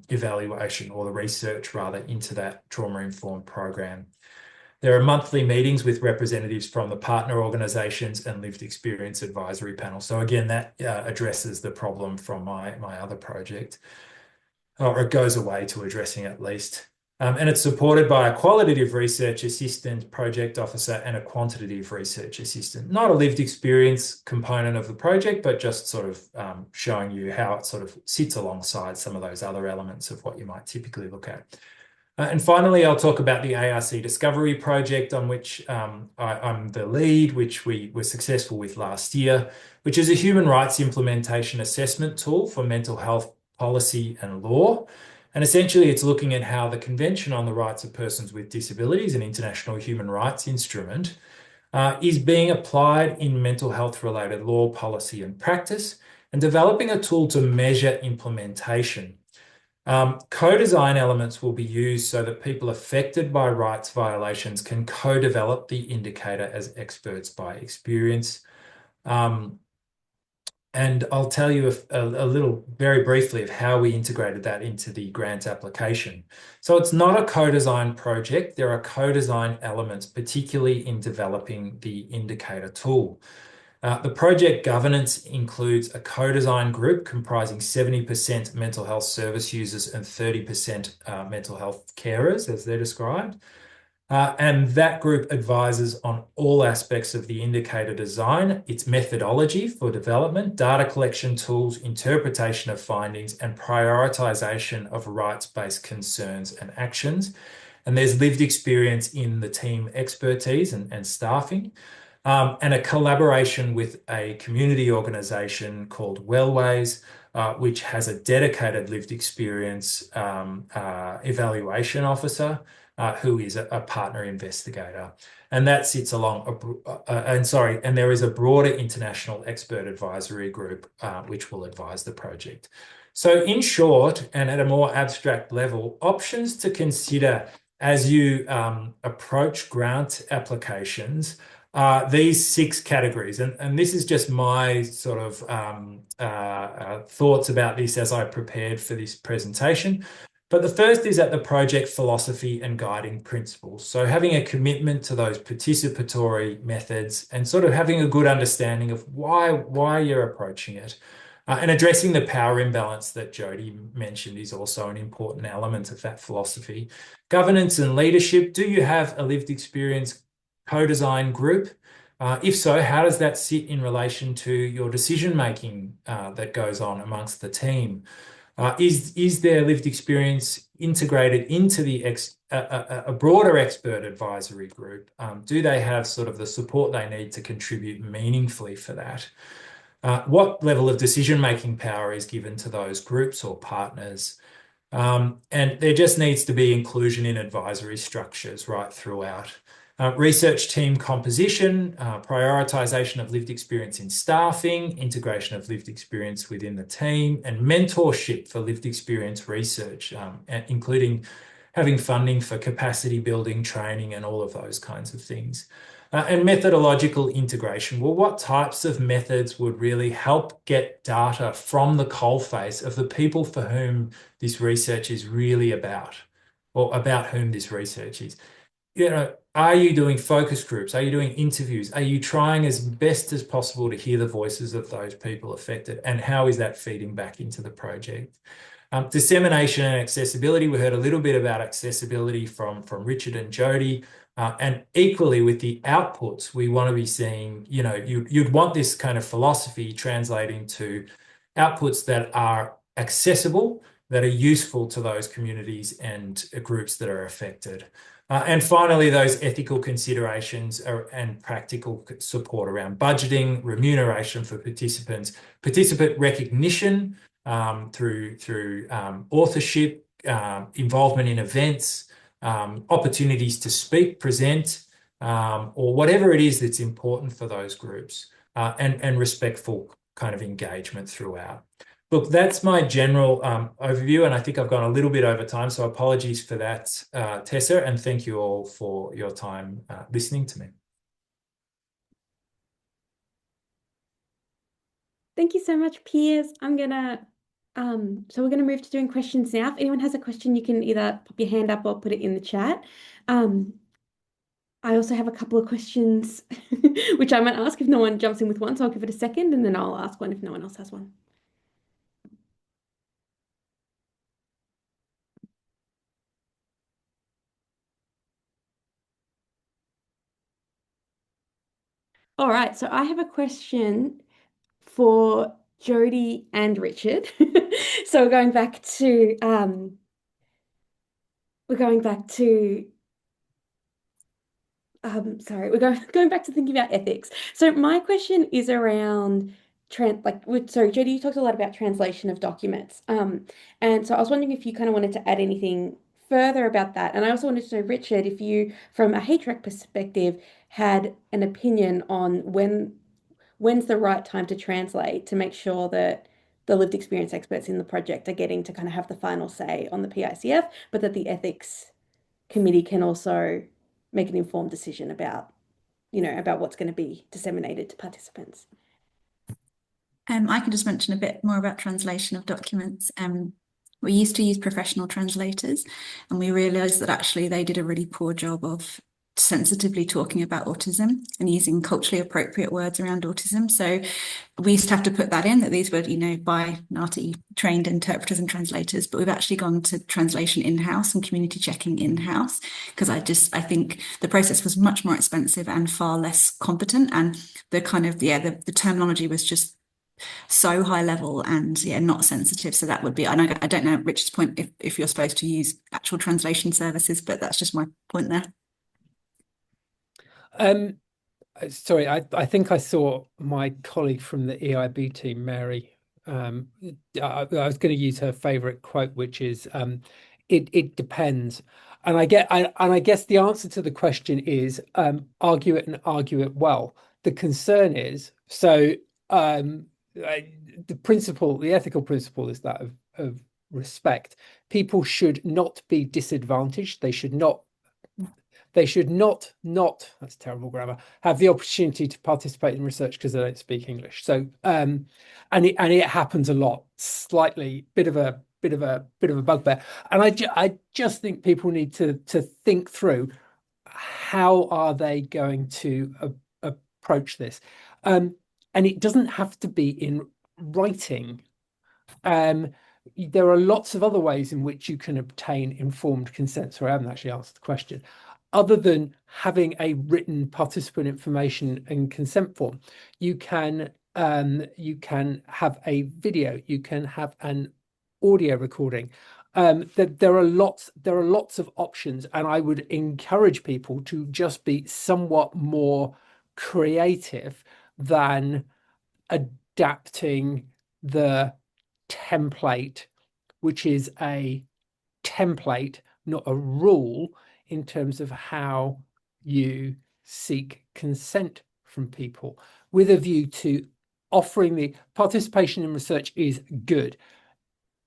evaluation or the research rather into that trauma-informed program. There are monthly meetings with representatives from the partner organisations and lived experience advisory panel. So again, that addresses the problem from my other project, or it goes away to addressing at least. And it's supported by a qualitative research assistant, project officer, and a quantitative research assistant. Not a lived experience component of the project, but just sort of showing you how it sort of sits alongside some of those other elements of what you might typically look at. And finally, I'll talk about the ARC Discovery project on which I'm the lead, which we were successful with last year, which is a human rights implementation assessment tool for mental health policy and law. And essentially, it's looking at how the Convention on the Rights of Persons with Disabilities, an international human rights instrument, is being applied in mental health related law, policy and practice, and developing a tool to measure implementation. Co-design elements will be used so that people affected by rights violations can co-develop the indicator as experts by experience. And I'll tell you a little very briefly of how we integrated that into the grant application. So it's not a co-design project. There are co-design elements, particularly in developing the indicator tool. The project governance includes a co-design group comprising 70% mental health service users and 30% mental health carers, as they're described. And that group advises on all aspects of the indicator design, its methodology for development, data collection tools, interpretation of findings, and prioritization of rights-based concerns and actions. And there's lived experience in the team expertise and staffing. And a collaboration with a community organisation called Wellways, which has a dedicated lived experience evaluation officer who is a partner investigator. And that sits along, and there is a broader international expert advisory group which will advise the project. So in short, and at a more abstract level, options to consider as you approach grant applications these 6 categories. And this is just my sort of thoughts about this as I prepared for this presentation. But the first is at the project philosophy and guiding principles. So having a commitment to those participatory methods and sort of having a good understanding of why you're approaching it. And addressing the power imbalance that Jody mentioned is also an important element of that philosophy. Governance and leadership. Do you have a lived experience co-design group? If so, how does that sit in relation to your decision-making that goes on amongst the team? Is their lived experience integrated into a broader expert advisory group? Do they have sort of the support they need to contribute meaningfully for that? What level of decision-making power is given to those groups or partners? And there just needs to be inclusion in advisory structures right throughout. Research team composition, prioritization of lived experience in staffing, integration of lived experience within the team, and mentorship for lived experience research, including having funding for capacity building, training, and all of those kinds of things. And methodological integration. Well, what types of methods would really help get data from the coalface of the people for whom this research is really about, or about whom this research is? Are you doing focus groups? Are you doing interviews? Are you trying as best as possible to hear the voices of those people affected? And how is that feeding back into the project? Dissemination and accessibility. We heard a little bit about accessibility from Richard and Jody. And equally with the outputs, we want to be seeing, you'd want this kind of philosophy translating to outputs that are accessible, that are useful to those communities and groups that are affected. And finally, those ethical considerations and practical support around budgeting, remuneration for participants, participant recognition through authorship, involvement in events, opportunities to speak, present, or whatever it is that's important for those groups, and respectful kind of engagement throughout. Look, that's my general overview, and I think I've gone a little bit over time, so apologies for that, Tessa, and thank you all for your time listening to me. Thank you so much, Piers. So we're gonna move to doing questions now. If anyone has a question, you can either pop your hand up or put it in the chat. I also have a couple of questions which I might ask if no one jumps in with one, so I'll give it a second and then I'll ask one if no one else has one. All right, so I have a question for Jody and Richard. So we're going back to thinking about ethics. So my question is around Jody, you talked a lot about translation of documents. And so I was wondering if you kind of wanted to add anything further about that. And I also wanted to know, Richard, if you, from a HREC perspective, had an opinion on when's the right time to translate to make sure that the lived experience experts in the project are getting to kind of have the final say on the PICF, but that the ethics committee can also make an informed decision about what's going to be disseminated to participants. I can just mention a bit more about translation of documents. We used to use professional translators, and we realised that actually they did a really poor job of sensitively talking about autism and using culturally appropriate words around autism. So we used to have to put that in, that these were, by NAATI trained interpreters and translators, but we've actually gone to translation in-house and community checking in-house, because I think the process was much more expensive and far less competent, and the kind of, the terminology was just so high level and not sensitive. So that would be, and I don't know Richard's point if you're supposed to use actual translation services, but that's just my point there. Sorry, I think I saw my colleague from the EIB team, Mary. I was going to use her favorite quote, which is, "It depends." And I guess the answer to the question is, argue it and argue it well. The concern is, the ethical principle is that of respect. People should not be disadvantaged. they should not, that's terrible grammar, have the opportunity to participate in research because they don't speak English. So and it happens a lot, slightly bit of a bugbear. And I just think people need to think through how are they going to approach this. And it doesn't have to be in writing. There are lots of other ways in which you can obtain informed consent. Sorry, I haven't actually answered the question. Other than having a written participant information and consent form, you can have a video, you can have an audio recording. There are lots of options, and I would encourage people to just be somewhat more creative than adapting the template, which is a template, not a rule, in terms of how you seek consent from people, with a view to offering the participation in research is good.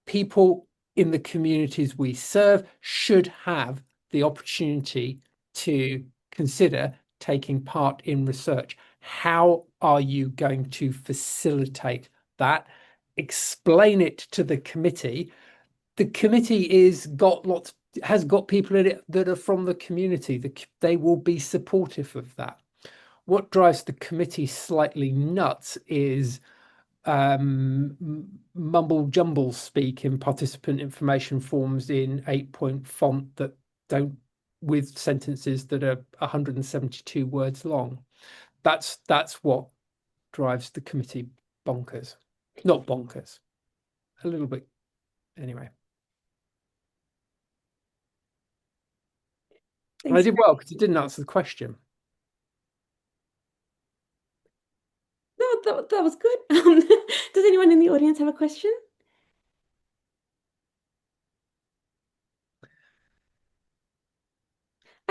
People in the communities we serve should have the opportunity to consider taking part in research. How are you going to facilitate that? Explain it to the committee. The committee has got people in it that are from the community. They will be supportive of that. What drives the committee slightly nuts is mumble jumble speak in participant information forms in 8-point font that don't, with sentences that are 172 words long. That's what drives the committee bonkers. Not bonkers, a little bit anyway. And I did well because it didn't answer the question. No, that was good. Does anyone in the audience have a question?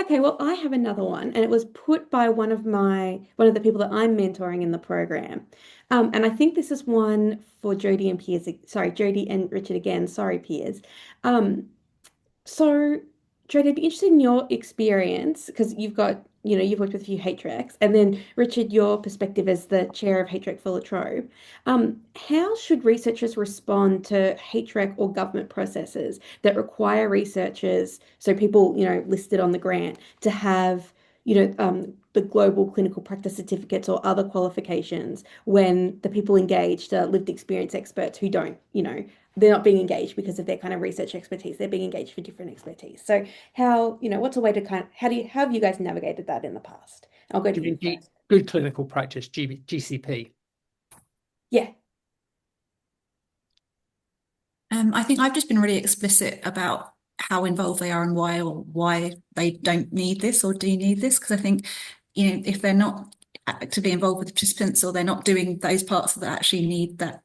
Okay, well, I have another one, and it was put by one of the people that I'm mentoring in the program. And I think this is one for Jody and Piers. Sorry, Jody and Richard again. Sorry, Piers. Um, so, Jody, I'd be interested in your experience because you've worked with a few HRECs, and then Richard, your perspective as the chair of HREC for La Trobe. How should researchers respond to HREC or government processes that require researchers, so people, listed on the grant, to have, the global clinical practice certificates or other qualifications when the people engaged are lived experience experts who don't, they're not being engaged because of their kind of research expertise. They're being engaged for different expertise. So what's a way to how have you guys navigated that in the past? I'll go to you first. Good clinical practice, GCP. Yeah. I think I've just been really explicit about how involved they are and why they don't need this or do need this. Because I think, if they're not actively involved with the participants or they're not doing those parts that actually need that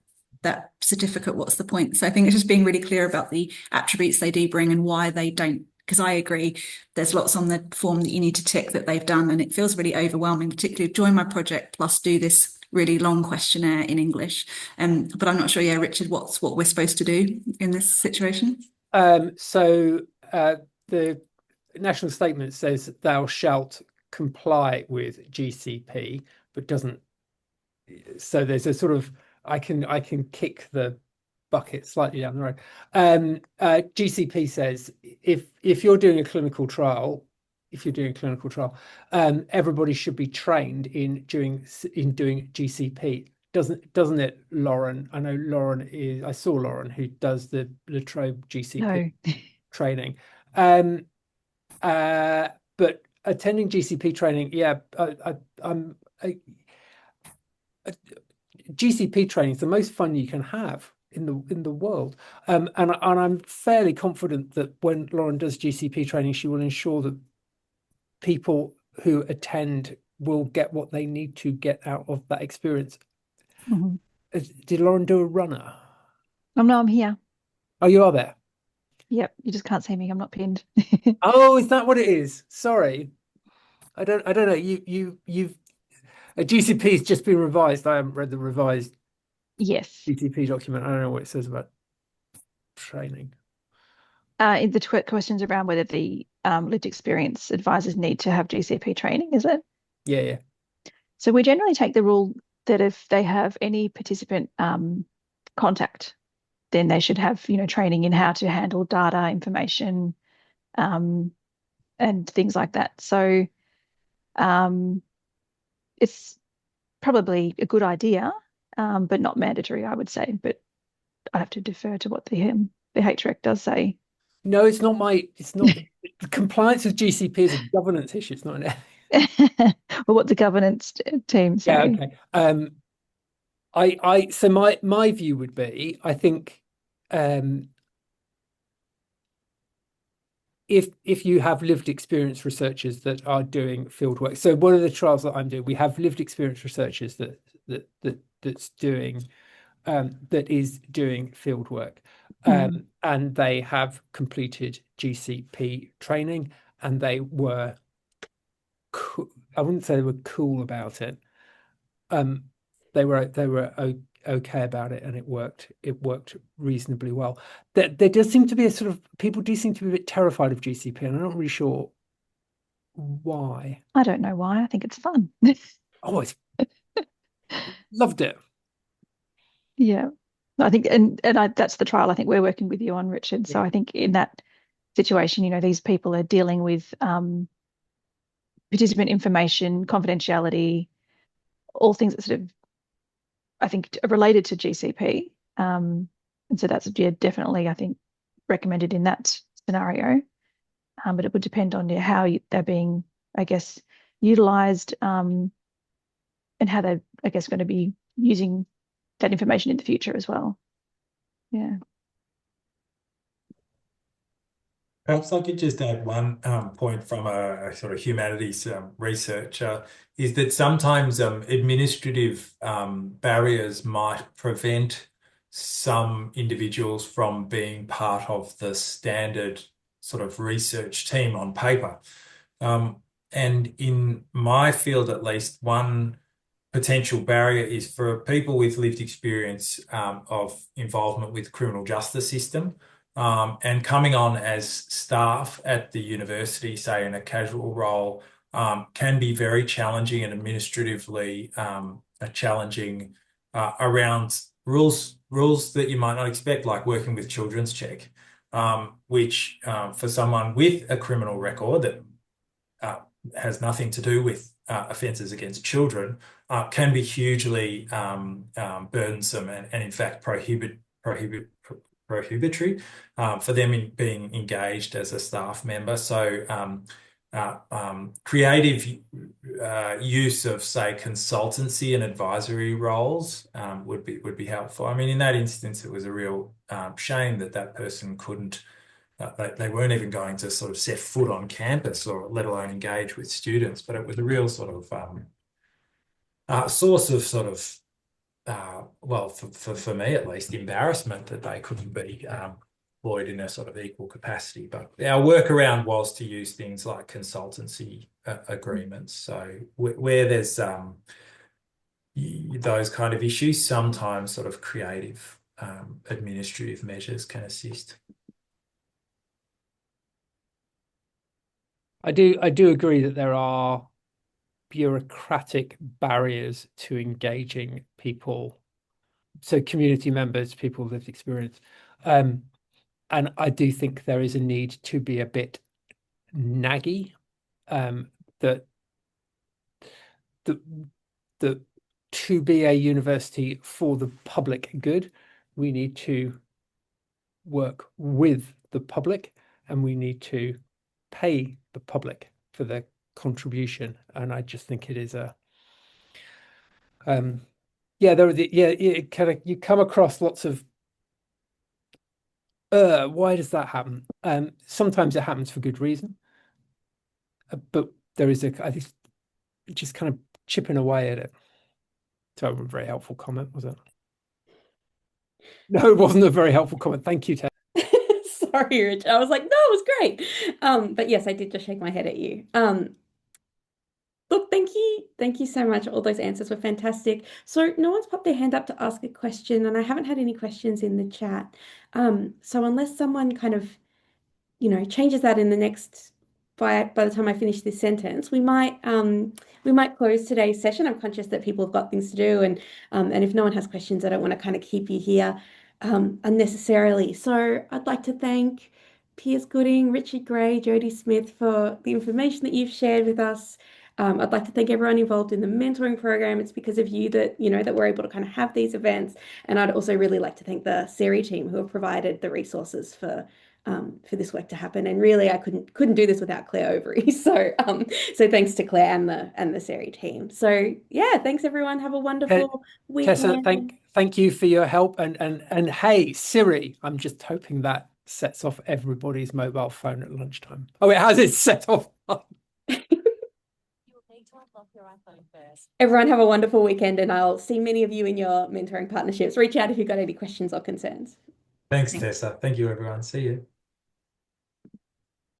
certificate, what's the point? So I think it's just being really clear about the attributes they do bring and why they don't. Because I agree, there's lots on the form that you need to tick that they've done, and it feels really overwhelming, particularly join my project plus do this really long questionnaire in English. But I'm not sure, Richard, what we're supposed to do in this situation. So the national statement says thou shalt comply with GCP, but doesn't. So there's a sort of I can kick the bucket slightly down the road. GCP says if you're doing a clinical trial, everybody should be trained in doing GCP. Doesn't it, Lauren? I know I saw Lauren who does the La Trobe GCP training. But attending GCP training, GCP training is the most fun you can have in the world. And I'm fairly confident that when Lauren does GCP training, she will ensure that people who attend will get what they need to get out of that experience. Mm-hmm. Did Lauren do a runner? No, I'm here. Oh, you are there? Yep, you just can't see me. I'm not pinned. Oh, is that what it is? Sorry. I don't know. You've a GCP has just been revised. I haven't read the revised GCP document. I don't know what it says about training. The questions around whether the lived experience advisors need to have GCP training, is it? Yeah. So we generally take the rule that if they have any participant contact, then they should have, training in how to handle data, information, um, and things like that. So it's probably a good idea, but not mandatory, I would say. But I have to defer to what the HREC does say. No, it's not the compliance with GCP is a governance issue. It's not an Well, what the governance team yeah, say. okay. So my view would be, I think if you have lived experience researchers that are doing field work. So one of the trials that I'm doing, we have lived experience researchers that's doing that is doing field work. And they have completed GCP training, and they were I wouldn't say they were cool about it. They were okay about it, and it worked reasonably well. There does seem to be a sort of, people do seem to be a bit terrified of GCP, and I'm not really sure why. I don't know why. I think it's fun. Oh, it's loved it. Yeah. I think, that's the trial I think we're working with you on, Richard. So I think in that situation, these people are dealing with participant information, confidentiality, all things that sort of, I think, are related to GCP. And so that's, definitely, I think, recommended in that scenario. But it would depend on how they're being, I guess, utilized, and how they're, I guess, going to be using that information in the future as well. Yeah. Perhaps I could just add one point from a sort of humanities researcher, is that sometimes administrative barriers might prevent some individuals from being part of the standard sort of research team on paper. And in my field, at least, one potential barrier is for people with lived experience of involvement with criminal justice system, and coming on as staff at the university, say in a casual role, can be very challenging and administratively challenging around rules that you might not expect, like working with children's check, which for someone with a criminal record that has nothing to do with offences against children, can be hugely burdensome and in fact prohibitory for them in being engaged as a staff member. So creative use of, say, consultancy and advisory roles would be helpful. I mean, in that instance, it was a real shame that person couldn't. They weren't even going to sort of set foot on campus, or let alone engage with students. But it was a real sort of source of sort of well, for me at least, embarrassment that they couldn't be employed in a sort of equal capacity. But our workaround was to use things like consultancy agreements. So where there's those kind of issues, sometimes sort of creative administrative measures can assist. I do agree that there are bureaucratic barriers to engaging people, so community members, people with lived experience. And I do think there is a need to be a bit naggy, that to be a university for the public good, we need to work with the public, and we need to pay the public for the contribution. And I just think it is it kind of, you come across lots of why does that happen? Sometimes it happens for good reason, but there is I think, just kind of chipping away at it. So a very helpful comment, was it? No, it wasn't a very helpful comment. Thank you, Ted. Sorry, Rich. I was like, no, it was great. But yes, I did just shake my head at you. Look, thank you. Thank you so much. All those answers were fantastic. So no one's popped their hand up to ask a question, and I haven't had any questions in the chat. So unless someone kind of, changes that in the next by the time I finish this sentence, we might close today's session. I'm conscious that people have got things to do, and if no one has questions, I don't want to kind of keep you here unnecessarily. So I'd like to thank Piers Gooding, Richard Gray, Jodie Smith for the information that you've shared with us. I'd like to thank everyone involved in the mentoring program. It's because of you that, that we're able to kind of have these events. And I'd also really like to thank the CERI team who have provided the resources for this work to happen. And really, I couldn't do this without Claire Overy. So thanks to Claire and the CERI team. So yeah, thanks everyone. Have a wonderful Tessa, weekend. thank you for your help. And hey, Siri, I'm just hoping that sets off everybody's mobile phone at lunchtime. Oh, it has it set off. Everyone have a wonderful weekend, and I'll see many of you in your mentoring partnerships. Reach out if you've got any questions or concerns. Thanks, Tessa. Thank you, everyone. See you.